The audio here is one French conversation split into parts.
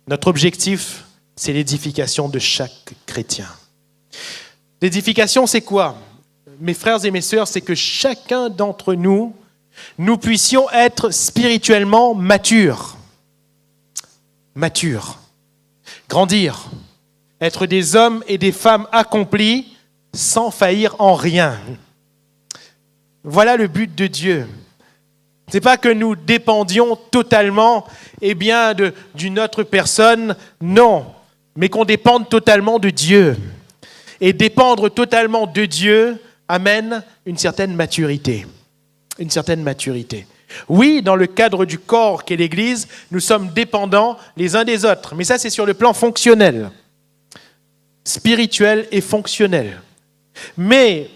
Notre objectif, c'est l'édification de chaque chrétien. L'édification, c'est quoi? Mes frères et mes sœurs, c'est que chacun d'entre nous, nous puissions être spirituellement matures. Matures. Grandir. Être des hommes et des femmes accomplis sans faillir en rien. Voilà le but de Dieu. Ce n'est pas que nous dépendions totalement d'une autre personne, non, mais qu'on dépende totalement de Dieu. Et dépendre totalement de Dieu amène une certaine maturité. Une certaine maturité. Oui, dans le cadre du corps qu'est l'Église, nous sommes dépendants les uns des autres. Mais ça, c'est sur le plan fonctionnel, spirituel et fonctionnel. Mais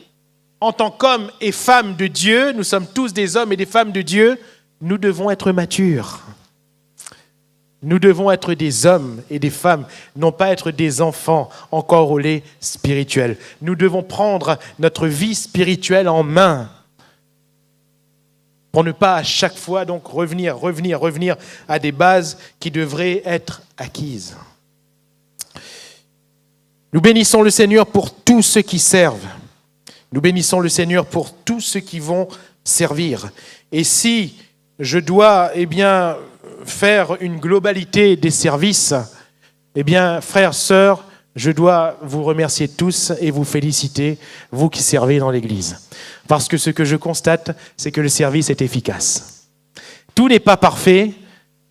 en tant qu'hommes et femmes de Dieu, nous sommes tous des hommes et des femmes de Dieu, nous devons être matures. Nous devons être des hommes et des femmes, non pas être des enfants encore au lait spirituel. Nous devons prendre notre vie spirituelle en main pour ne pas à chaque fois donc revenir à des bases qui devraient être acquises. Nous bénissons le Seigneur pour tous ceux qui servent. Nous bénissons le Seigneur pour tous ceux qui vont servir. Et si je dois faire une globalité des services, frères, sœurs, je dois vous remercier tous et vous féliciter, vous qui servez dans l'Église. Parce que ce que je constate, c'est que le service est efficace. Tout n'est pas parfait,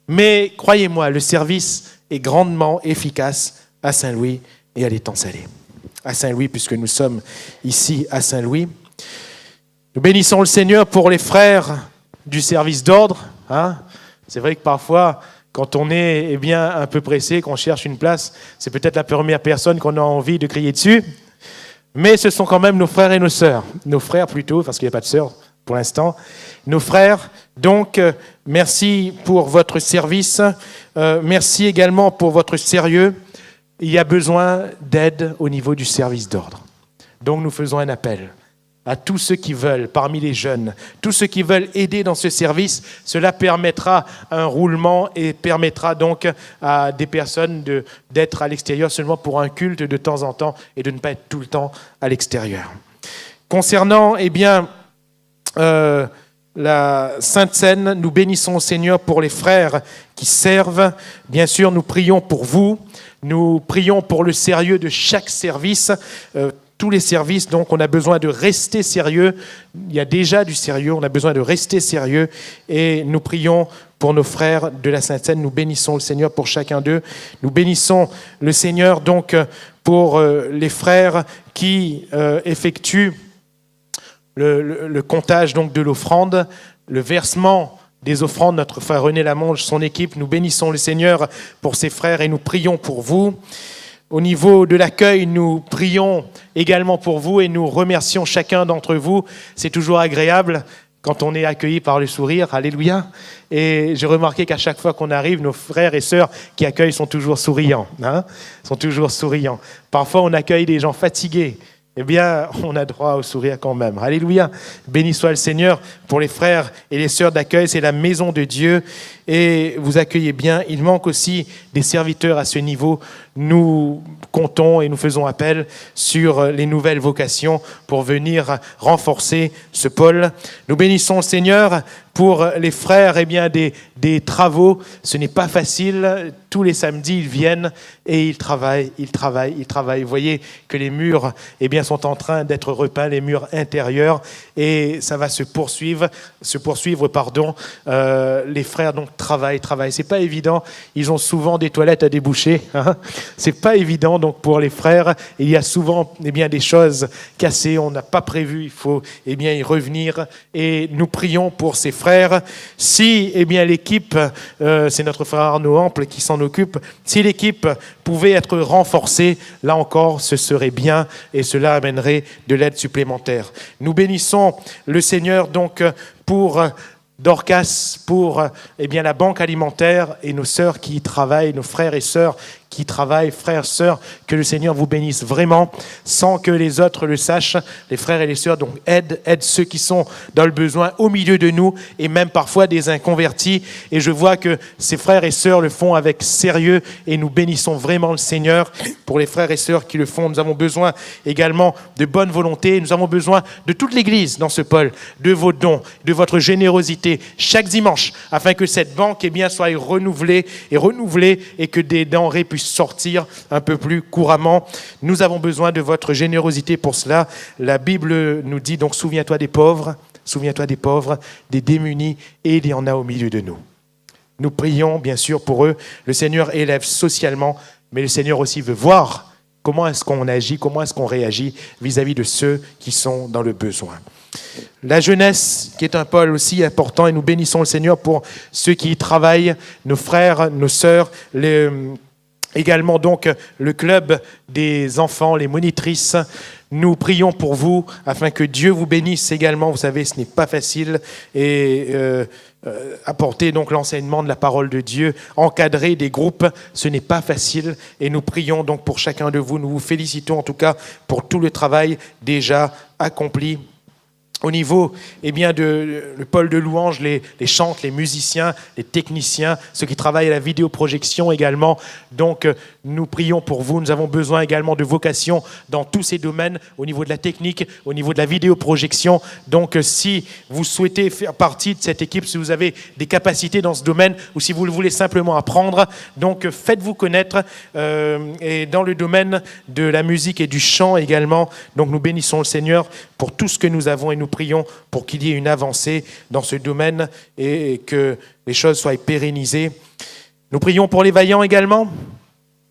mais croyez-moi, le service est grandement efficace à Saint-Louis et à l'Étang-Salé. À Saint-Louis, puisque nous sommes ici à Saint-Louis. Nous bénissons le Seigneur pour les frères du service d'ordre. C'est vrai que parfois, quand on est un peu pressé, qu'on cherche une place, c'est peut-être la première personne qu'on a envie de crier dessus. Mais ce sont quand même nos frères et nos sœurs. Nos frères plutôt, parce qu'il n'y a pas de sœurs pour l'instant. Nos frères, donc, merci pour votre service. Merci également pour votre sérieux. Il y a besoin d'aide au niveau du service d'ordre. Donc nous faisons un appel à tous ceux qui veulent, parmi les jeunes, tous ceux qui veulent aider dans ce service. Cela permettra un roulement et permettra donc à des personnes d'être à l'extérieur seulement pour un culte de temps en temps et de ne pas être tout le temps à l'extérieur. Concernant la Sainte Seine, nous bénissons le Seigneur pour les frères qui servent. Bien sûr, nous prions pour vous. Nous prions pour le sérieux de chaque service. Tous les services, donc on a besoin de rester sérieux. Il y a déjà du sérieux, on a besoin de rester sérieux. Et nous prions pour nos frères de la Sainte Seine. Nous bénissons le Seigneur pour chacun d'eux. Nous bénissons le Seigneur donc pour les frères qui effectuent le comptage donc de l'offrande, le versement des offrandes. Notre frère René Lamonge, son équipe, nous bénissons le Seigneur pour ses frères et nous prions pour vous. Au niveau de l'accueil, nous prions également pour vous et nous remercions chacun d'entre vous. C'est toujours agréable quand on est accueilli par le sourire. Alléluia. Et j'ai remarqué qu'à chaque fois qu'on arrive, nos frères et sœurs qui accueillent sont toujours souriants. Sont toujours souriants. Parfois, on accueille des gens fatigués. On a droit au sourire quand même. Alléluia. Béni soit le Seigneur pour les frères et les sœurs d'accueil. C'est la maison de Dieu et vous accueillez bien. Il manque aussi des serviteurs à ce niveau. Nous comptons et nous faisons appel sur les nouvelles vocations pour venir renforcer ce pôle. Nous bénissons le Seigneur pour les frères des travaux. Ce n'est pas facile. Tous les samedis, ils viennent et ils travaillent. Vous voyez que les murs sont en train d'être repeints, les murs intérieurs, et ça va se poursuivre. Les frères donc travaillent. C'est pas évident. Ils ont souvent des toilettes à déboucher. C'est pas évident donc pour les frères. Il y a souvent des choses cassées. On n'a pas prévu. Il faut y revenir. Et nous prions pour ces frères. Si l'équipe, c'est notre frère Arnaud Ample qui s'en occupe. Si l'équipe pouvait être renforcée, là encore, ce serait bien et cela amènerait de l'aide supplémentaire. Nous bénissons le Seigneur donc pour Dorcas, pour la banque alimentaire et nos sœurs qui y travaillent, nos frères et sœurs qui travaillent, frères, sœurs, que le Seigneur vous bénisse vraiment, sans que les autres le sachent, les frères et les sœurs. Donc aide ceux qui sont dans le besoin au milieu de nous, et même parfois des inconvertis. Et je vois que ces frères et sœurs le font avec sérieux, et nous bénissons vraiment le Seigneur pour les frères et sœurs qui le font. Nous avons besoin également de bonne volonté. Nous avons besoin de toute l'Église dans ce pôle, de vos dons, de votre générosité chaque dimanche, afin que cette banque soit renouvelée, et que des denrées puissent sortir un peu plus couramment. Nous avons besoin de votre générosité pour cela. La Bible nous dit donc, souviens-toi des pauvres, des démunis, et il y en a au milieu de nous. Nous prions bien sûr pour eux. Le Seigneur élève socialement, mais le Seigneur aussi veut voir comment est-ce qu'on agit, comment est-ce qu'on réagit vis-à-vis de ceux qui sont dans le besoin. La jeunesse, qui est un pôle aussi important, et nous bénissons le Seigneur pour ceux qui y travaillent, nos frères, nos sœurs, également donc le club des enfants, les monitrices. Nous prions pour vous afin que Dieu vous bénisse également. Vous savez, ce n'est pas facile, et apporter donc l'enseignement de la parole de Dieu, encadrer des groupes, ce n'est pas facile, et nous prions donc pour chacun de vous. Nous vous félicitons en tout cas pour tout le travail déjà accompli. Au niveau le pôle de louange, les chantres, les musiciens, les techniciens, ceux qui travaillent à la vidéoprojection également. Donc, nous prions pour vous. Nous avons besoin également de vocations dans tous ces domaines, au niveau de la technique, au niveau de la vidéoprojection. Donc, si vous souhaitez faire partie de cette équipe, si vous avez des capacités dans ce domaine, ou si vous le voulez simplement apprendre, donc faites-vous connaître. Et dans le domaine de la musique et du chant également, donc nous bénissons le Seigneur pour tout ce que nous avons, et nous prions pour qu'il y ait une avancée dans ce domaine et que les choses soient pérennisées. Nous prions pour les vaillants également.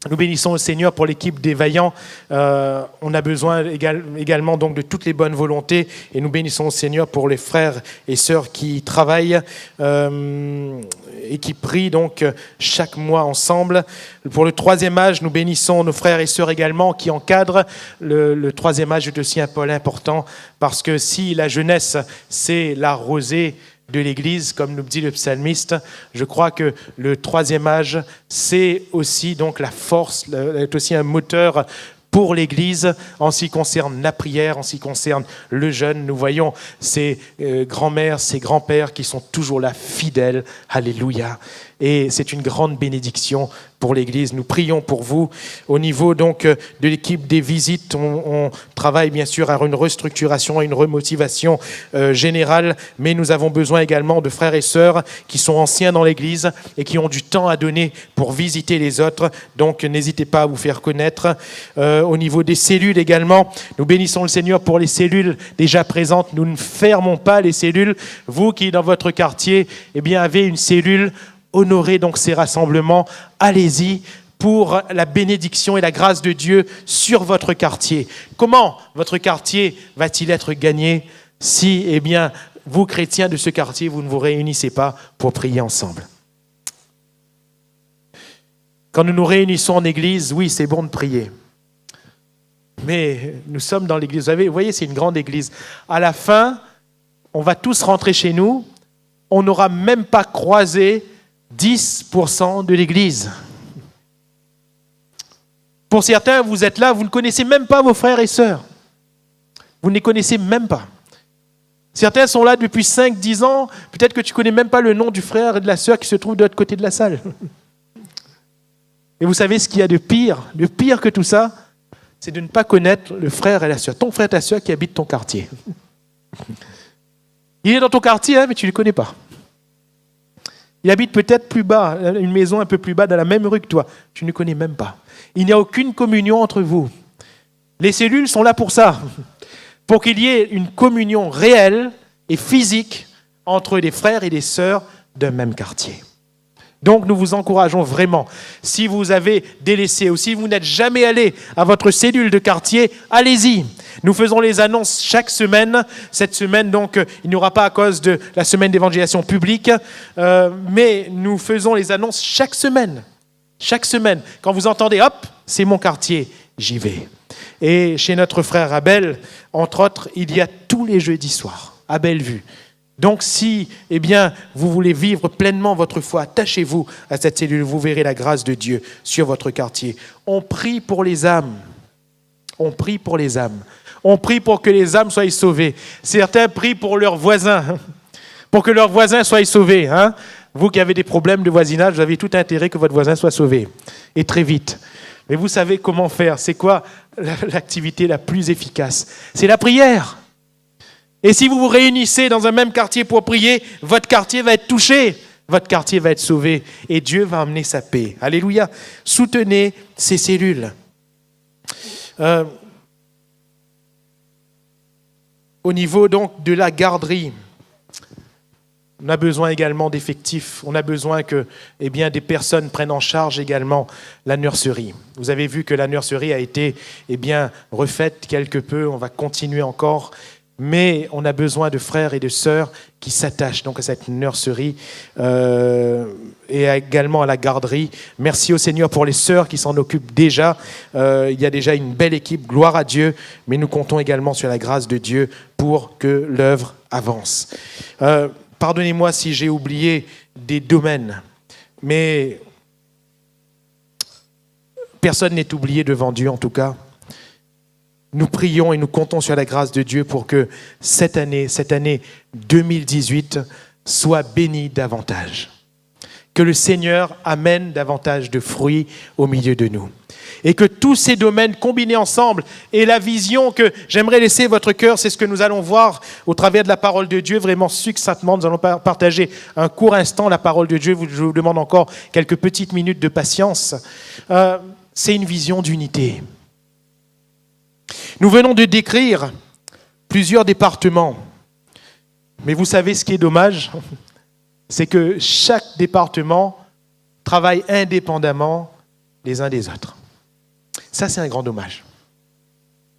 Nous bénissons le Seigneur pour l'équipe des vaillants. On a besoin également donc de toutes les bonnes volontés, et nous bénissons le Seigneur pour les frères et sœurs qui travaillent et qui prient donc chaque mois ensemble. Pour le troisième âge, nous bénissons nos frères et sœurs également qui encadrent. Le troisième âge est aussi un pôle important, parce que si la jeunesse, c'est la rosée de l'Église, comme nous dit le psalmiste, je crois que le troisième âge, c'est aussi donc la force, est aussi un moteur pour l'Église en ce qui concerne la prière, en ce qui concerne le jeûne. Nous voyons ces grands-mères, ces grands-pères qui sont toujours là, fidèles. Alléluia. Et c'est une grande bénédiction pour l'Église. Nous prions pour vous. Au niveau donc de l'équipe des visites, on travaille bien sûr à une restructuration, à une remotivation générale, mais nous avons besoin également de frères et sœurs qui sont anciens dans l'Église et qui ont du temps à donner pour visiter les autres. Donc n'hésitez pas à vous faire connaître. Au niveau des cellules également, nous bénissons le Seigneur pour les cellules déjà présentes. Nous ne fermons pas les cellules. Vous qui dans votre quartier avez une cellule, honorez donc ces rassemblements, allez-y pour la bénédiction et la grâce de Dieu sur votre quartier. Comment votre quartier va-t-il être gagné si, vous chrétiens de ce quartier, vous ne vous réunissez pas pour prier ensemble? Quand nous nous réunissons en église, oui, c'est bon de prier. Mais nous sommes dans l'église. Vous voyez, c'est une grande église. À la fin, on va tous rentrer chez nous. On n'aura même pas croisé 10% de l'église. Pour certains, vous êtes là, vous ne connaissez même pas vos frères et sœurs. Vous ne les connaissez même pas. Certains sont là depuis 5-10 ans. Peut-être que tu ne connais même pas le nom du frère et de la sœur qui se trouve de l'autre côté de la salle. Et vous savez ce qu'il y a de pire que tout ça, c'est de ne pas connaître le frère et la sœur, ton frère et ta sœur qui habitent ton quartier. Il est dans ton quartier, mais tu ne le connais pas. Il habite peut-être plus bas, une maison un peu plus bas, dans la même rue que toi. Tu ne le connais même pas. Il n'y a aucune communion entre vous. Les cellules sont là pour ça, pour qu'il y ait une communion réelle et physique entre des frères et des sœurs d'un même quartier. Donc nous vous encourageons vraiment, si vous avez délaissé ou si vous n'êtes jamais allé à votre cellule de quartier, allez-y. Nous faisons les annonces chaque semaine. Cette semaine, donc, il n'y aura pas à cause de la semaine d'évangélisation publique, mais nous faisons les annonces chaque semaine. Chaque semaine. Quand vous entendez, hop, c'est mon quartier, j'y vais. Et chez notre frère Abel, entre autres, il y a tous les jeudis soirs, à Bellevue, Donc si, vous voulez vivre pleinement votre foi, attachez-vous à cette cellule, vous verrez la grâce de Dieu sur votre quartier. On prie pour les âmes. On prie pour les âmes. On prie pour que les âmes soient sauvées. Certains prient pour leurs voisins, pour que leurs voisins soient sauvés. Vous qui avez des problèmes de voisinage, vous avez tout intérêt que votre voisin soit sauvé. Et très vite. Mais vous savez comment faire. C'est quoi l'activité la plus efficace? C'est la prière. Et si vous vous réunissez dans un même quartier pour prier, votre quartier va être touché, votre quartier va être sauvé et Dieu va amener sa paix. Alléluia. Soutenez ces cellules. Au niveau donc de la garderie, on a besoin également d'effectifs. On a besoin que des personnes prennent en charge également la nurserie. Vous avez vu que la nurserie a été refaite quelque peu. On va continuer encore. Mais on a besoin de frères et de sœurs qui s'attachent donc à cette nurserie et également à la garderie. Merci au Seigneur pour les sœurs qui s'en occupent déjà. Il y a déjà une belle équipe, gloire à Dieu, mais nous comptons également sur la grâce de Dieu pour que l'œuvre avance. Pardonnez-moi si j'ai oublié des domaines, mais personne n'est oublié devant Dieu en tout cas. Nous prions et nous comptons sur la grâce de Dieu pour que cette année 2018 soit bénie davantage. Que le Seigneur amène davantage de fruits au milieu de nous. Et que tous ces domaines combinés ensemble et la vision que j'aimerais laisser votre cœur, c'est ce que nous allons voir au travers de la parole de Dieu, vraiment succinctement. Nous allons partager un court instant la parole de Dieu. Je vous demande encore quelques petites minutes de patience. C'est une vision d'unité. Nous venons de décrire plusieurs départements. Mais vous savez ce qui est dommage, c'est que chaque département travaille indépendamment les uns des autres. Ça, c'est un grand dommage.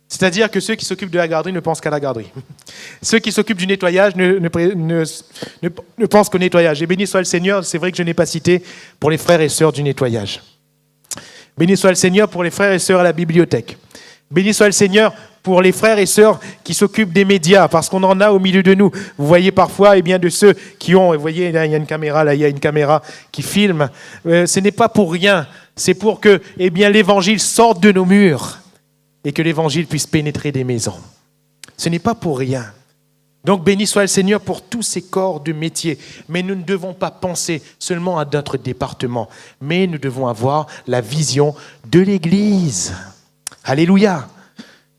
C'est-à-dire que ceux qui s'occupent de la garderie ne pensent qu'à la garderie. Ceux qui s'occupent du nettoyage ne pensent qu'au nettoyage. Et béni soit le Seigneur, c'est vrai que je n'ai pas cité pour les frères et sœurs du nettoyage. Béni soit le Seigneur pour les frères et sœurs à la bibliothèque. Béni soit le Seigneur pour les frères et sœurs qui s'occupent des médias, parce qu'on en a au milieu de nous. Vous voyez parfois de ceux qui ont, vous voyez, là, il y a une caméra, là, il y a une caméra qui filme. Ce n'est pas pour rien, c'est pour que l'évangile sorte de nos murs et que l'évangile puisse pénétrer des maisons. Ce n'est pas pour rien. Donc béni soit le Seigneur pour tous ces corps de métier. Mais nous ne devons pas penser seulement à notre département, mais nous devons avoir la vision de l'Église. Alléluia.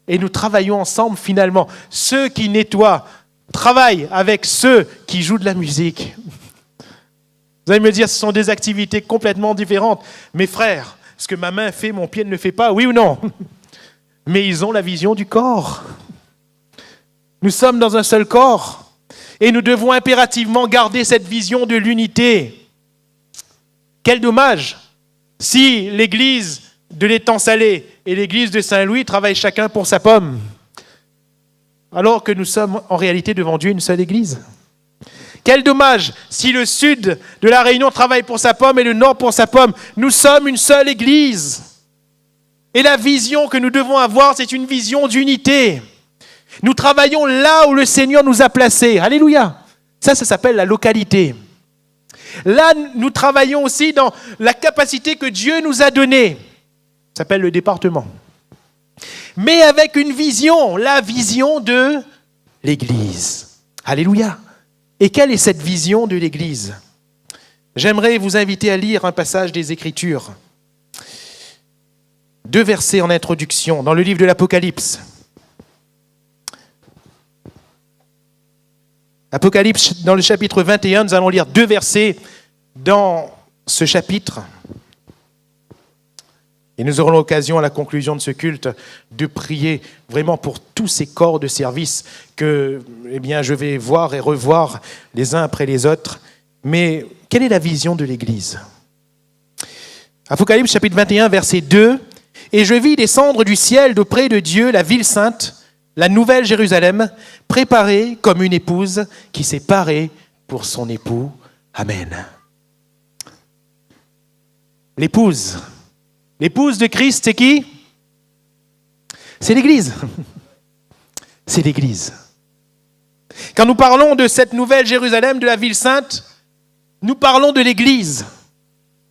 Et nous travaillons ensemble finalement. Ceux qui nettoient travaillent avec ceux qui jouent de la musique. Vous allez me dire, ce sont des activités complètement différentes. Mes frères, ce que ma main fait, mon pied ne le fait pas, oui ou non? Mais ils ont la vision du corps. Nous sommes dans un seul corps. Et nous devons impérativement garder cette vision de l'unité. Quel dommage si l'Église de l'Étang Salé et l'église de Saint-Louis travaillent chacun pour sa pomme, alors que nous sommes en réalité devant Dieu une seule église. Quel dommage si le sud de la Réunion travaille pour sa pomme et le nord pour sa pomme. Nous sommes une seule église. Et la vision que nous devons avoir, c'est une vision d'unité. Nous travaillons là où le Seigneur nous a placés. Alléluia. Ça s'appelle la localité. Là, nous travaillons aussi dans la capacité que Dieu nous a donnée. Ça s'appelle le département. Mais avec une vision, la vision de l'Église. Alléluia. Et quelle est cette vision de l'Église? J'aimerais vous inviter à lire un passage des Écritures. 2 versets en introduction dans le livre de l'Apocalypse. Apocalypse, dans le chapitre 21, nous allons lire 2 versets dans ce chapitre. Et nous aurons l'occasion à la conclusion de ce culte de prier vraiment pour tous ces corps de service que je vais voir et revoir les uns après les autres. Mais quelle est la vision de l'Église? Apocalypse chapitre 21, verset 2. « Et je vis descendre du ciel d'auprès de Dieu la ville sainte, la nouvelle Jérusalem, préparée comme une épouse qui s'est parée pour son époux. Amen. » L'épouse. L'épouse de Christ, c'est qui? C'est l'Église. C'est l'Église. Quand nous parlons de cette nouvelle Jérusalem, de la ville sainte, nous parlons de l'Église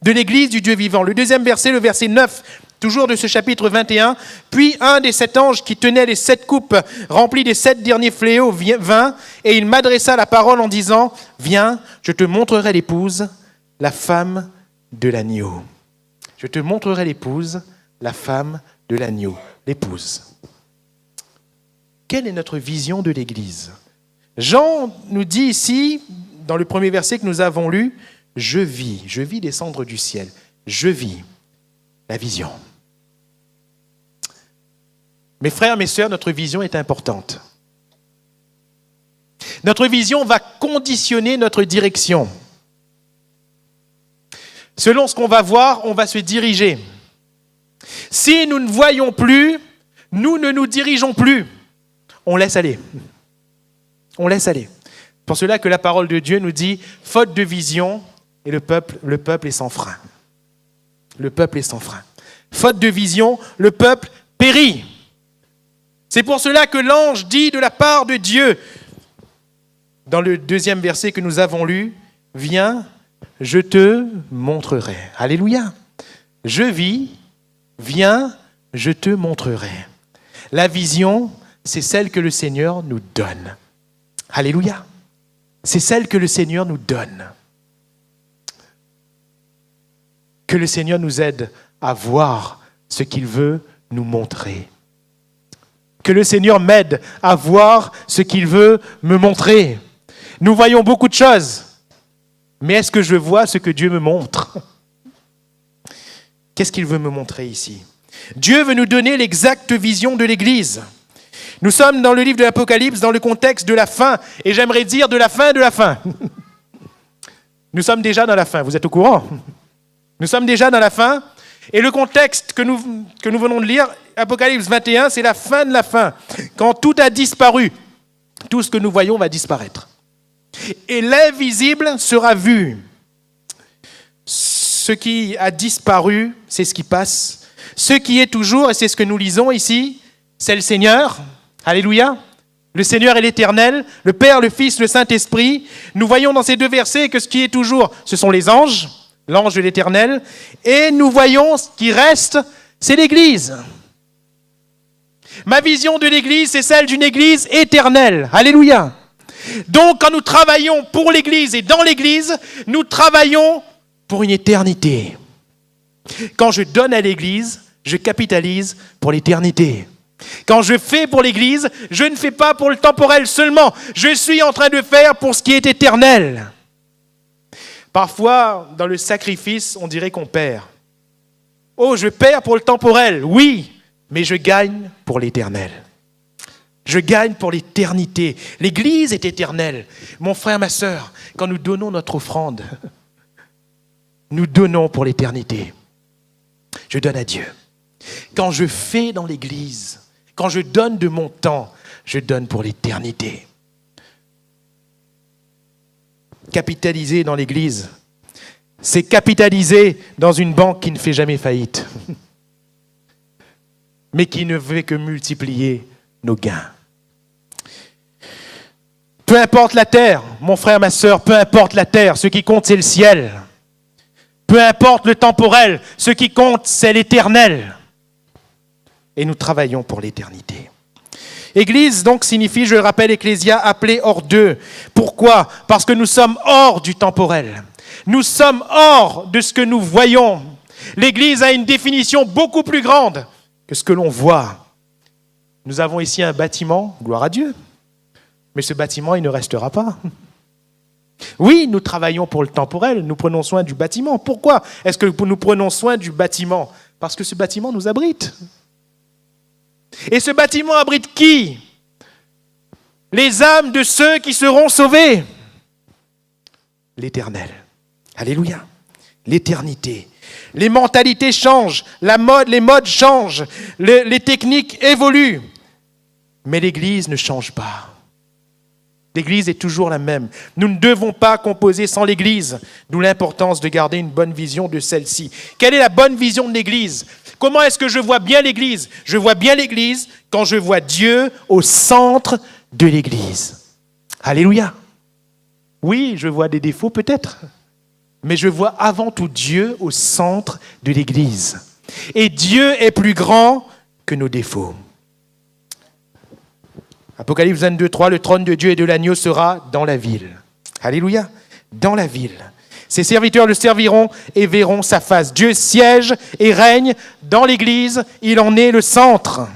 du Dieu vivant. Le deuxième verset, le verset 9, toujours de ce chapitre 21. Puis un des 7 anges qui tenait les 7 coupes remplies des 7 derniers fléaux vint, et il m'adressa la parole en disant, « Viens, je te montrerai l'épouse, la femme de l'agneau. » Je te montrerai l'épouse, la femme de l'agneau. L'épouse. Quelle est notre vision de l'Église ? Jean nous dit ici, dans le premier verset que nous avons lu, « Je vis descendre du ciel. Je vis la vision. » Mes frères, mes sœurs, notre vision est importante. Notre vision va conditionner notre direction. Selon ce qu'on va voir, on va se diriger. Si nous ne voyons plus, nous ne nous dirigeons plus. On laisse aller. On laisse aller. C'est pour cela que la parole de Dieu nous dit, faute de vision, et le peuple est sans frein. Le peuple est sans frein. Faute de vision, le peuple périt. C'est pour cela que l'ange dit de la part de Dieu, dans le deuxième verset que nous avons lu, « Viens, je te montrerai. » Alléluia. Je vis, viens, je te montrerai. La vision, c'est celle que le Seigneur nous donne. Alléluia. C'est celle que le Seigneur nous donne. Que le Seigneur nous aide à voir ce qu'il veut nous montrer. Que le Seigneur m'aide à voir ce qu'il veut me montrer. Nous voyons beaucoup de choses, mais est-ce que je vois ce que Dieu me montre ? Qu'est-ce qu'il veut me montrer ici ? Dieu veut nous donner l'exacte vision de l'Église. Nous sommes dans le livre de l'Apocalypse, dans le contexte de la fin, et j'aimerais dire de la fin de la fin. Nous sommes déjà dans la fin, vous êtes au courant ? Nous sommes déjà dans la fin, et le contexte que nous venons de lire, Apocalypse 21, c'est la fin de la fin. Quand tout a disparu, tout ce que nous voyons va disparaître. Et l'invisible sera vu. Ce qui a disparu, c'est ce qui passe. Ce qui est toujours, et c'est ce que nous lisons ici, c'est le Seigneur. Alléluia. Le Seigneur est l'Éternel, le Père, le Fils, le Saint-Esprit. Nous voyons dans ces 2 versets que ce qui est toujours, ce sont les anges, l'ange de l'Éternel. Et nous voyons ce qui reste, c'est l'Église. Ma vision de l'Église, c'est celle d'une Église éternelle. Alléluia. Donc, quand nous travaillons pour l'Église et dans l'Église, nous travaillons pour une éternité. Quand je donne à l'Église, je capitalise pour l'éternité. Quand je fais pour l'Église, je ne fais pas pour le temporel seulement. Je suis en train de faire pour ce qui est éternel. Parfois, dans le sacrifice, on dirait qu'on perd. Oh, je perds pour le temporel, oui, mais je gagne pour l'éternel. Je gagne pour l'éternité. L'Église est éternelle. Mon frère, ma sœur, quand nous donnons notre offrande, nous donnons pour l'éternité. Je donne à Dieu. Quand je fais dans l'Église, quand je donne de mon temps, je donne pour l'éternité. Capitaliser dans l'Église, c'est capitaliser dans une banque qui ne fait jamais faillite, mais qui ne fait que multiplier nos gains. Peu importe la terre, mon frère, ma sœur, peu importe la terre, ce qui compte c'est le ciel. Peu importe le temporel, ce qui compte c'est l'éternel. Et nous travaillons pour l'éternité. Église donc signifie, je le rappelle, Ecclésia, appelé hors d'eux. Pourquoi ? Parce que nous sommes hors du temporel. Nous sommes hors de ce que nous voyons. L'Église a une définition beaucoup plus grande que ce que l'on voit. Nous avons ici un bâtiment, gloire à Dieu. Mais ce bâtiment, il ne restera pas. Oui, nous travaillons pour le temporel, nous prenons soin du bâtiment. Pourquoi est-ce que nous prenons soin du bâtiment ? Parce que ce bâtiment nous abrite. Et ce bâtiment abrite qui ? Les âmes de ceux qui seront sauvés. L'Éternel. Alléluia. L'éternité. Les mentalités changent, les modes changent, les techniques évoluent. Mais l'Église ne change pas. L'Église est toujours la même. Nous ne devons pas composer sans l'Église, d'où l'importance de garder une bonne vision de celle-ci. Quelle est la bonne vision de l'Église ? Comment est-ce que je vois bien l'Église ? Je vois bien l'Église quand je vois Dieu au centre de l'Église. Alléluia. Oui, je vois des défauts peut-être, mais je vois avant tout Dieu au centre de l'Église. Et Dieu est plus grand que nos défauts. Apocalypse 22, 3, le trône de Dieu et de l'agneau sera dans la ville. Alléluia, dans la ville. Ses serviteurs le serviront et verront sa face. Dieu siège et règne dans l'Église, il en est le centre.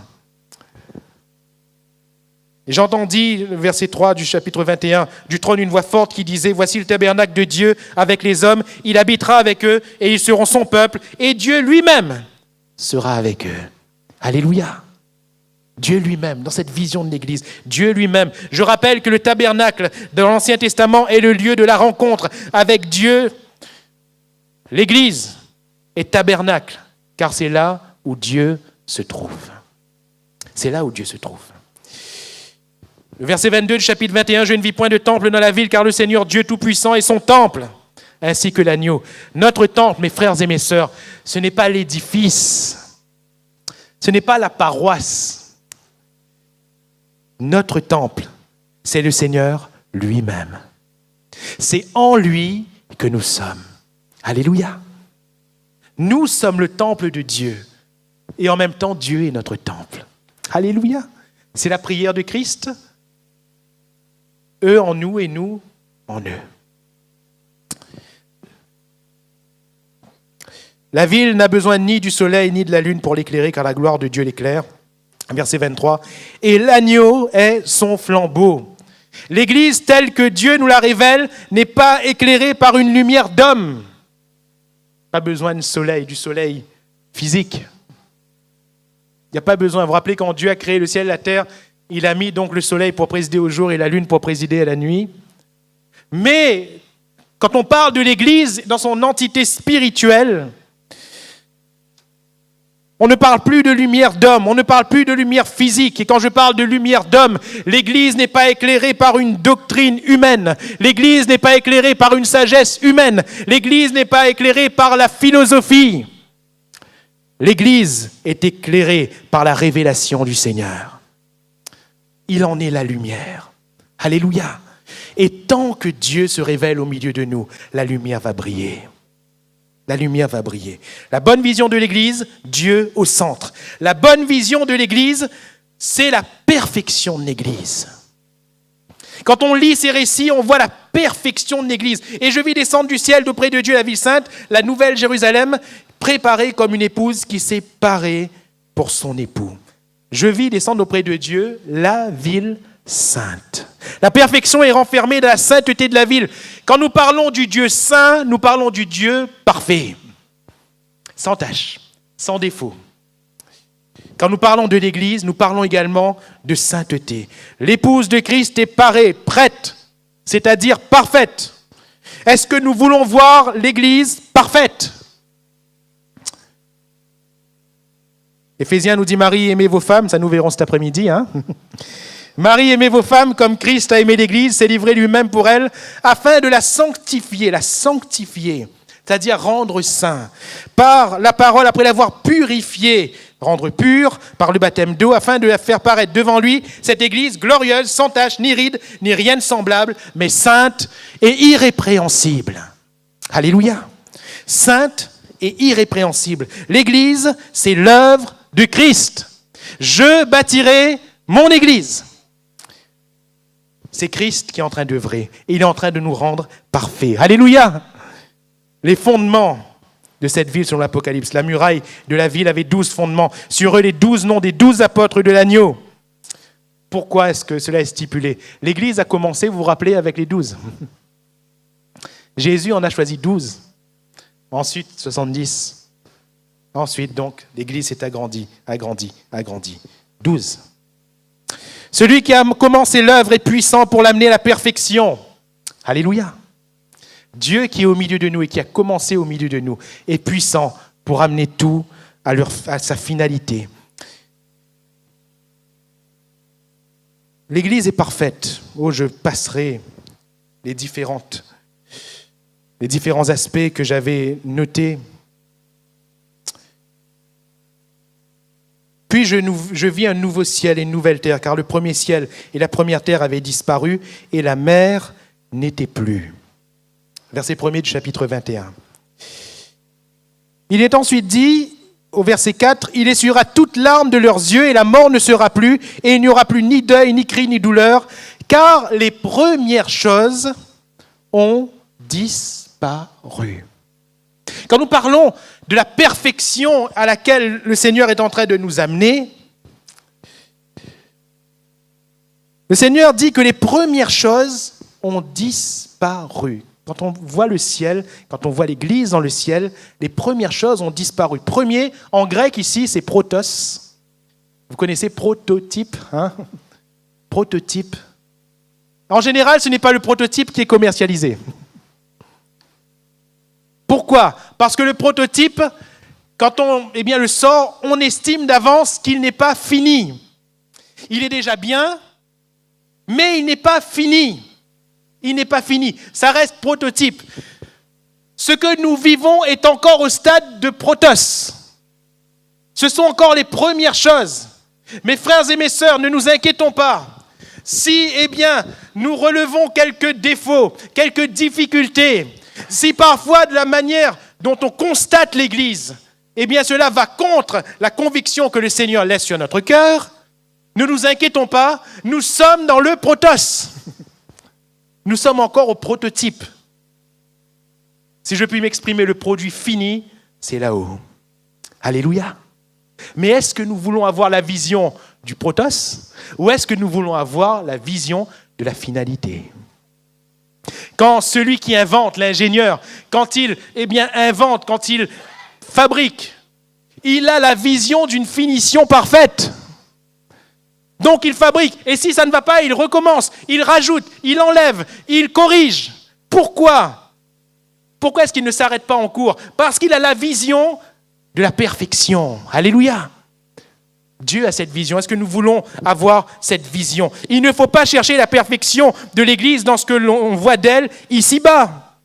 Et j'entendis, le verset 3 du chapitre 21, du trône une voix forte qui disait « Voici le tabernacle de Dieu avec les hommes, il habitera avec eux et ils seront son peuple, et Dieu lui-même sera avec eux. » Alléluia. Dieu lui-même, dans cette vision de l'Église, Dieu lui-même. Je rappelle que le tabernacle dans l'Ancien Testament est le lieu de la rencontre avec Dieu. L'Église est tabernacle, car c'est là où Dieu se trouve. C'est là où Dieu se trouve. Le verset 22 du chapitre 21, « Je ne vis point de temple dans la ville, car le Seigneur Dieu Tout-Puissant est son temple, ainsi que l'agneau. » Notre temple, mes frères et mes sœurs, ce n'est pas l'édifice, ce n'est pas la paroisse. Notre temple, c'est le Seigneur lui-même. C'est en lui que nous sommes. Alléluia. Nous sommes le temple de Dieu. Et en même temps, Dieu est notre temple. Alléluia. C'est la prière de Christ. Eux en nous et nous en eux. La ville n'a besoin ni du soleil ni de la lune pour l'éclairer, car la gloire de Dieu l'éclaire. Verset 23. Et l'agneau est son flambeau. L'Église telle que Dieu nous la révèle n'est pas éclairée par une lumière d'homme. Pas besoin de soleil, du soleil physique. Il n'y a pas besoin. Vous vous rappelez quand Dieu a créé le ciel et la terre, il a mis donc le soleil pour présider au jour et la lune pour présider à la nuit. Mais quand on parle de l'Église dans son entité spirituelle, on ne parle plus de lumière d'homme, on ne parle plus de lumière physique. Et quand je parle de lumière d'homme, l'Église n'est pas éclairée par une doctrine humaine. L'Église n'est pas éclairée par une sagesse humaine. L'Église n'est pas éclairée par la philosophie. L'Église est éclairée par la révélation du Seigneur. Il en est la lumière. Alléluia. Et tant que Dieu se révèle au milieu de nous, la lumière va briller. La lumière va briller. La bonne vision de l'Église, Dieu au centre. La bonne vision de l'Église, c'est la perfection de l'Église. Quand on lit ces récits, on voit la perfection de l'Église. Et je vis descendre du ciel d'auprès de Dieu la ville sainte, la nouvelle Jérusalem, préparée comme une épouse qui s'est parée pour son époux. Je vis descendre auprès de Dieu la ville sainte. La perfection est renfermée dans la sainteté de la ville. Quand nous parlons du Dieu saint, nous parlons du Dieu parfait, sans tache, sans défaut. Quand nous parlons de l'Église, nous parlons également de sainteté. L'épouse de Christ est parée, prête, c'est-à-dire parfaite. Est-ce que nous voulons voir l'Église parfaite? Éphésiens nous dit, Marie, aimez vos femmes, ça nous verrons cet après-midi, hein. Marie, aimez vos femmes comme Christ a aimé l'Église, s'est livré lui-même pour elle, afin de la sanctifier, c'est-à-dire rendre saint, par la parole, après l'avoir purifiée, rendre pure par le baptême d'eau, afin de la faire paraître devant lui, cette Église glorieuse, sans tache, ni ride, ni rien de semblable, mais sainte et irrépréhensible. Alléluia. Sainte et irrépréhensible. L'Église, c'est l'œuvre de Christ. Je bâtirai mon Église. C'est Christ qui est en train d'œuvrer. Et il est en train de nous rendre parfaits. Alléluia. Les fondements de cette ville selon l'Apocalypse. La muraille de la ville avait 12 fondements. Sur eux, les 12 noms des 12 apôtres de l'agneau. Pourquoi est-ce que cela est stipulé? L'Église a commencé, vous vous rappelez, avec les 12. Jésus en a choisi 12. Ensuite, 70. Ensuite, donc, l'Église s'est agrandie. 12. Celui qui a commencé l'œuvre est puissant pour l'amener à la perfection. Alléluia. Dieu qui est au milieu de nous et qui a commencé au milieu de nous est puissant pour amener tout à sa finalité. L'Église est parfaite. Oh, je passerai les différents aspects que j'avais notés. Puis je vis un nouveau ciel et une nouvelle terre, car le premier ciel et la première terre avaient disparu, et la mer n'était plus. Verset 1er du chapitre 21. Il est ensuite dit, au verset 4, « Il essuiera toute larme de leurs yeux, et la mort ne sera plus, et il n'y aura plus ni deuil, ni cri, ni douleur, car les premières choses ont disparu. » Quand nous parlons de la perfection à laquelle le Seigneur est en train de nous amener, le Seigneur dit que les premières choses ont disparu. Quand on voit le ciel, quand on voit l'Église dans le ciel, les premières choses ont disparu. Premier, en grec ici, c'est protos. Vous connaissez prototype, hein? Prototype. En général, ce n'est pas le prototype qui est commercialisé. Pourquoi ? Parce que le prototype, quand on le sort, on estime d'avance qu'il n'est pas fini. Il est déjà bien, mais il n'est pas fini. Il n'est pas fini. Ça reste prototype. Ce que nous vivons est encore au stade de protos. Ce sont encore les premières choses. Mes frères et mes sœurs, ne nous inquiétons pas. Si, nous relevons quelques défauts, quelques difficultés, si parfois de la manière dont on constate l'Église, cela va contre la conviction que le Seigneur laisse sur notre cœur, ne nous inquiétons pas, nous sommes dans le protos. Nous sommes encore au prototype. Si je puis m'exprimer, le produit fini, c'est là-haut. Alléluia. Mais est-ce que nous voulons avoir la vision du protos ou est-ce que nous voulons avoir la vision de la finalité ? Quand celui qui invente, l'ingénieur, quand il invente, quand il fabrique, il a la vision d'une finition parfaite. Donc il fabrique, et si ça ne va pas, il recommence, il rajoute, il enlève, il corrige. Pourquoi ? Pourquoi est-ce qu'il ne s'arrête pas en cours ? Parce qu'il a la vision de la perfection. Alléluia. Dieu a cette vision. Est-ce que nous voulons avoir cette vision ? Il ne faut pas chercher la perfection de l'Église dans ce que l'on voit d'elle ici-bas.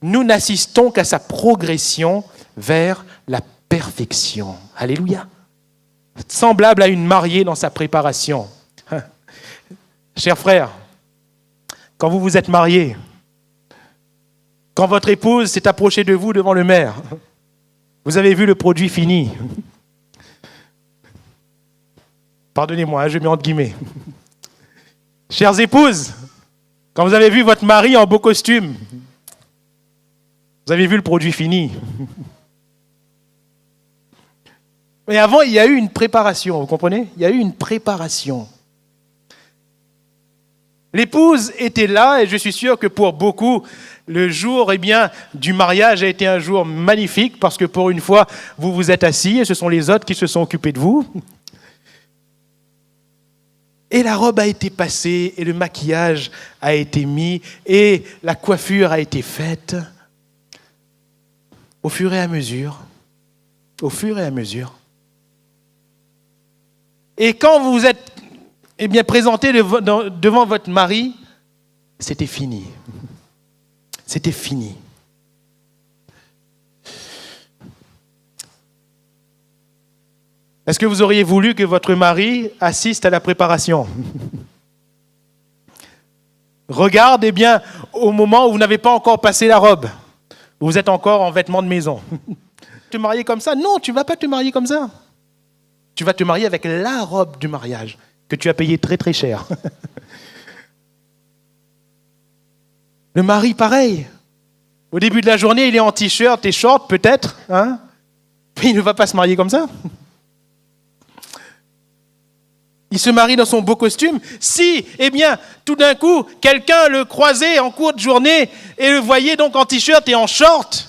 Nous n'assistons qu'à sa progression vers la perfection. Alléluia. Semblable à une mariée dans sa préparation. Chers frères, quand vous vous êtes mariés, quand votre épouse s'est approchée de vous devant le maire, vous avez vu le produit fini. Pardonnez-moi, je mets entre guillemets. Chères épouses, quand vous avez vu votre mari en beau costume, vous avez vu le produit fini. Mais avant, il y a eu une préparation, vous comprenez ? Il y a eu une préparation. L'épouse était là et je suis sûr que pour beaucoup, le jour du mariage a été un jour magnifique parce que pour une fois, vous vous êtes assis et ce sont les autres qui se sont occupés de vous. Et la robe a été passée et le maquillage a été mis et la coiffure a été faite au fur et à mesure. Au fur et à mesure. Et quand vous vous êtes présenté devant votre mari, c'était fini. C'était fini. Est-ce que vous auriez voulu que votre mari assiste à la préparation ? Regarde, au moment où vous n'avez pas encore passé la robe, où vous êtes encore en vêtements de maison. Te marier comme ça ? Non, tu ne vas pas te marier comme ça. Tu vas te marier avec la robe du mariage que tu as payée très très cher. Le mari, pareil. Au début de la journée, il est en t-shirt et short peut-être, hein ? Mais il ne va pas se marier comme ça. Il se marie dans son beau costume. Si, tout d'un coup, quelqu'un le croisait en cours de journée et le voyait donc en t-shirt et en short,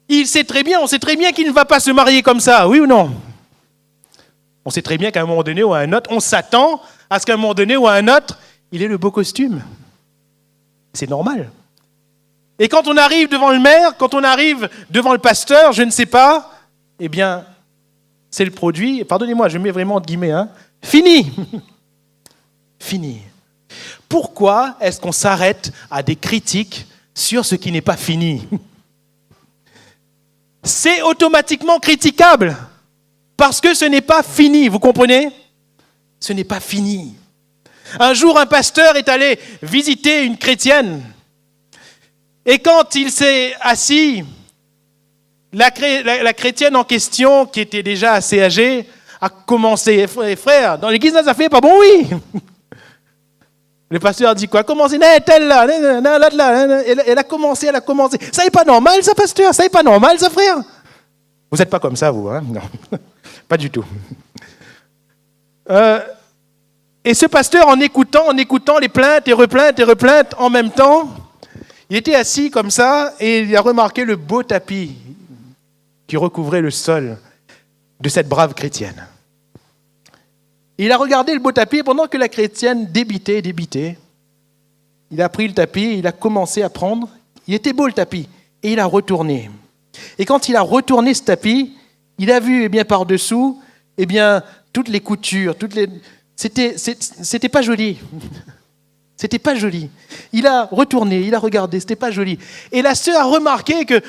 on sait très bien qu'il ne va pas se marier comme ça, oui ou non ? On sait très bien qu'à un moment donné ou à un autre, on s'attend à ce qu'à un moment donné ou à un autre, il ait le beau costume. C'est normal. Et quand on arrive devant le maire, quand on arrive devant le pasteur, je ne sais pas, c'est le produit, pardonnez-moi, je mets vraiment entre guillemets, fini. Fini. Pourquoi est-ce qu'on s'arrête à des critiques sur ce qui n'est pas fini ? C'est automatiquement critiquable. Parce que ce n'est pas fini, vous comprenez? Ce n'est pas fini. Un jour, un pasteur est allé visiter une chrétienne. Et quand il s'est assis, la chrétienne en question, qui était déjà assez âgée, a commencé, frère, dans l'église, ça fait pas bon, oui. Le pasteur a dit quoi? Commencez, elle là, elle a commencé. Ça n'est pas normal, ça, pasteur, ça n'est pas normal, ça, frère. Vous n'êtes pas comme ça, vous, hein? Non, pas du tout. Et ce pasteur, en écoutant les plaintes et replaintes en même temps, il était assis comme ça et il a remarqué le beau tapis qui recouvrait le sol de cette brave chrétienne. Il a regardé le beau tapis pendant que la chrétienne débitait. Il a pris le tapis, il a commencé à prendre. Il était beau le tapis et il a retourné. Et quand il a retourné ce tapis, il a vu par-dessous toutes les coutures, c'était pas joli. C'était pas joli. Il a retourné, il a regardé, c'était pas joli. Et la sœur a remarqué que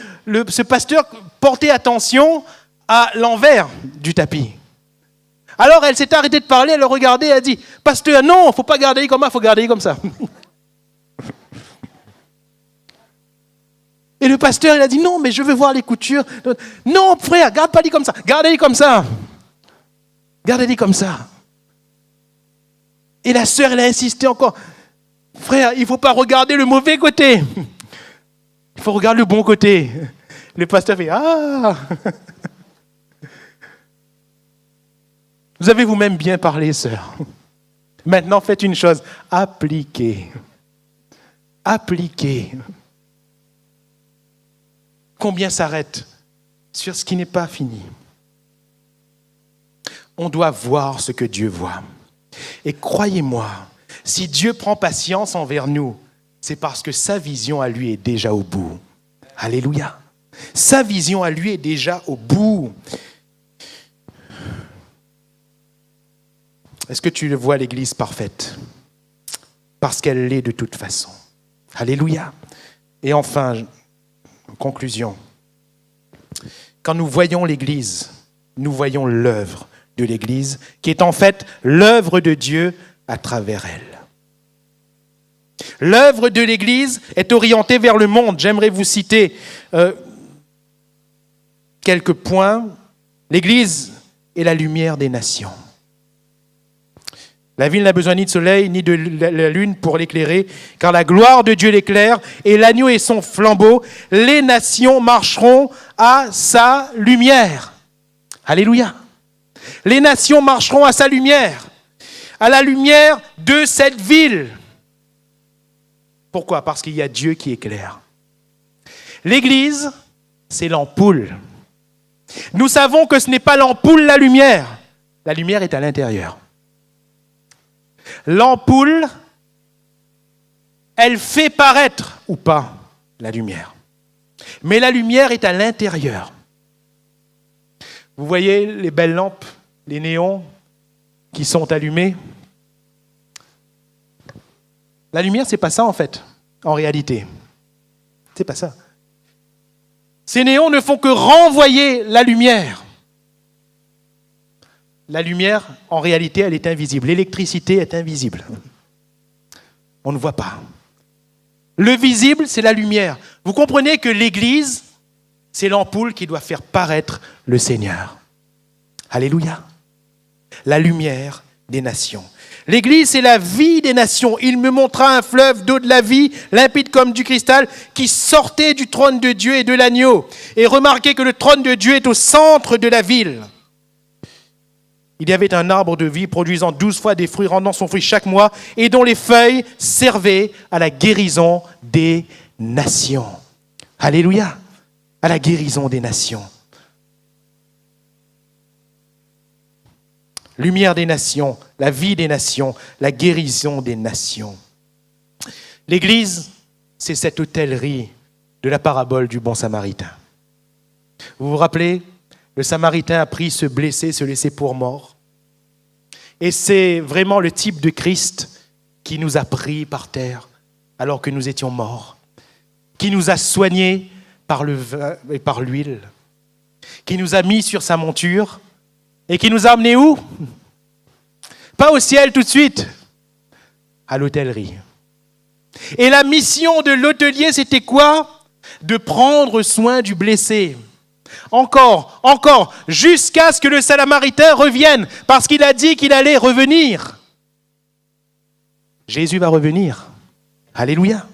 ce pasteur portait attention à l'envers du tapis. Alors elle s'est arrêtée de parler, elle le regardait, elle a dit « Pasteur, non, il ne faut pas garder comme ça, il faut garder comme ça. » Et le pasteur, il a dit « Non, mais je veux voir les coutures. »« Non, frère, garde pas les comme ça, gardez-les comme ça. Gardez-les comme ça. » Et la sœur, elle a insisté encore. « Frère, il ne faut pas regarder le mauvais côté. Il faut regarder le bon côté. » Le pasteur fait « Ah !» Vous avez vous-même bien parlé, sœur. Maintenant, faites une chose. Appliquez. Appliquez. Combien s'arrête sur ce qui n'est pas fini? On doit voir ce que Dieu voit. Et croyez-moi, si Dieu prend patience envers nous, c'est parce que sa vision à lui est déjà au bout. Alléluia. Sa vision à lui est déjà au bout. Est-ce que tu vois l'Église parfaite? Parce qu'elle l'est de toute façon. Alléluia. Et enfin, en conclusion, quand nous voyons l'Église, nous voyons l'œuvre de l'Église, qui est en fait l'œuvre de Dieu à travers elle. L'œuvre de l'Église est orientée vers le monde. J'aimerais vous citer quelques points. L'Église est la lumière des nations. La ville n'a besoin ni de soleil, ni de la lune pour l'éclairer, car la gloire de Dieu l'éclaire, et l'agneau est son flambeau. Les nations marcheront à sa lumière. Alléluia. Les nations marcheront à sa lumière, à la lumière de cette ville. Pourquoi? Parce qu'il y a Dieu qui éclaire. L'Église, c'est l'ampoule. Nous savons que ce n'est pas l'ampoule la lumière. La lumière est à l'intérieur. L'ampoule, elle fait paraître ou pas la lumière. Mais la lumière est à l'intérieur. Vous voyez les belles lampes, les néons qui sont allumés? La lumière, c'est pas ça en fait, en réalité. C'est pas ça. Ces néons ne font que renvoyer la lumière. La lumière, en réalité, elle est invisible. L'électricité est invisible. On ne voit pas. Le visible, c'est la lumière. Vous comprenez que l'Église, c'est l'ampoule qui doit faire paraître le Seigneur. Alléluia. La lumière des nations. L'Église, c'est la vie des nations. Il me montra un fleuve d'eau de la vie, limpide comme du cristal, qui sortait du trône de Dieu et de l'agneau. Et remarquez que le trône de Dieu est au centre de la ville. Il y avait un arbre de vie produisant 12 fois des fruits, rendant son fruit chaque mois, et dont les feuilles servaient à la guérison des nations. Alléluia, à la guérison des nations. Lumière des nations, la vie des nations, la guérison des nations. L'Église, c'est cette hôtellerie de la parabole du bon Samaritain. Vous vous rappelez? Le Samaritain a pris ce blessé, se laisser pour mort. Et c'est vraiment le type de Christ qui nous a pris par terre alors que nous étions morts, qui nous a soignés par le vin et par l'huile, qui nous a mis sur sa monture Et qui nous a amenés où? Pas au ciel tout de suite, à l'hôtellerie. Et la mission de l'hôtelier, c'était quoi? De prendre soin du blessé. Encore, jusqu'à ce que le Samaritain revienne, parce qu'il a dit qu'il allait revenir. Jésus va revenir. Alléluia.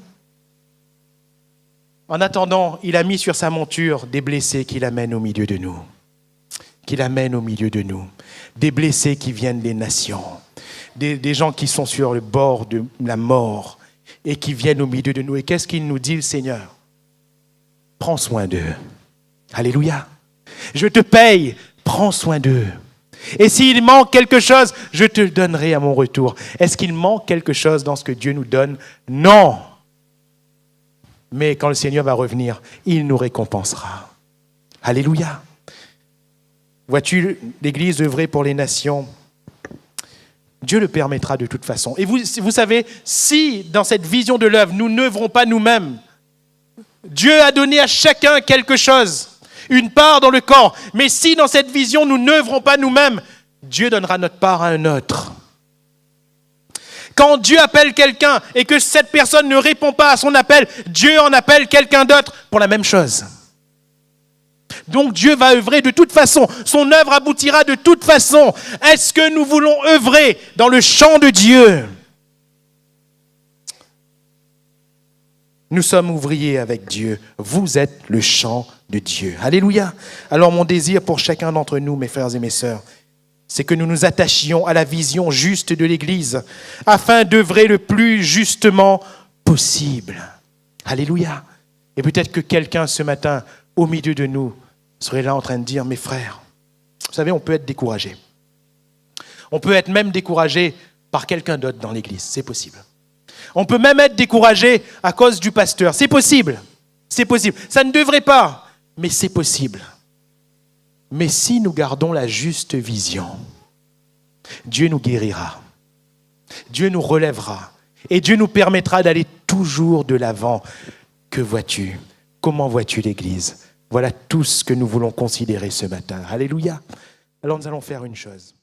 En attendant, il a mis sur sa monture des blessés qu'il amène au milieu de nous. Des blessés qui viennent des nations. Des gens qui sont sur le bord de la mort et qui viennent au milieu de nous. Et qu'est-ce qu'il nous dit, le Seigneur? Prends soin d'eux. Alléluia. Je te paye, prends soin d'eux. Et s'il manque quelque chose, je te le donnerai à mon retour. Est-ce qu'il manque quelque chose dans ce que Dieu nous donne? Non. Mais quand le Seigneur va revenir, il nous récompensera. Alléluia. Vois-tu l'Église œuvrer pour les nations? Dieu le permettra de toute façon. Et vous savez, si dans cette vision de l'œuvre, nous n'œuvrons pas nous-mêmes, Dieu a donné à chacun quelque chose, une part dans le corps. Mais si dans cette vision, nous n'œuvrons pas nous-mêmes, Dieu donnera notre part à un autre. Quand Dieu appelle quelqu'un et que cette personne ne répond pas à son appel, Dieu en appelle quelqu'un d'autre pour la même chose. Donc Dieu va œuvrer de toute façon. Son œuvre aboutira de toute façon. Est-ce que nous voulons œuvrer dans le champ de Dieu? Nous sommes ouvriers avec Dieu. Vous êtes le champ de Dieu. Alléluia. Alors mon désir pour chacun d'entre nous, mes frères et mes sœurs, c'est que nous nous attachions à la vision juste de l'Église afin d'œuvrer le plus justement possible. Alléluia. Et peut-être que quelqu'un ce matin, au milieu de nous, serait là en train de dire, mes frères, vous savez, on peut être découragé. On peut être même découragé par quelqu'un d'autre dans l'Église, c'est possible. On peut même être découragé à cause du pasteur, c'est possible. C'est possible. Ça ne devrait pas, mais c'est possible. Mais si nous gardons la juste vision, Dieu nous guérira, Dieu nous relèvera et Dieu nous permettra d'aller toujours de l'avant. Que vois-tu? Comment vois-tu l'Église? Voilà tout ce que nous voulons considérer ce matin. Alléluia. Alors nous allons faire une chose.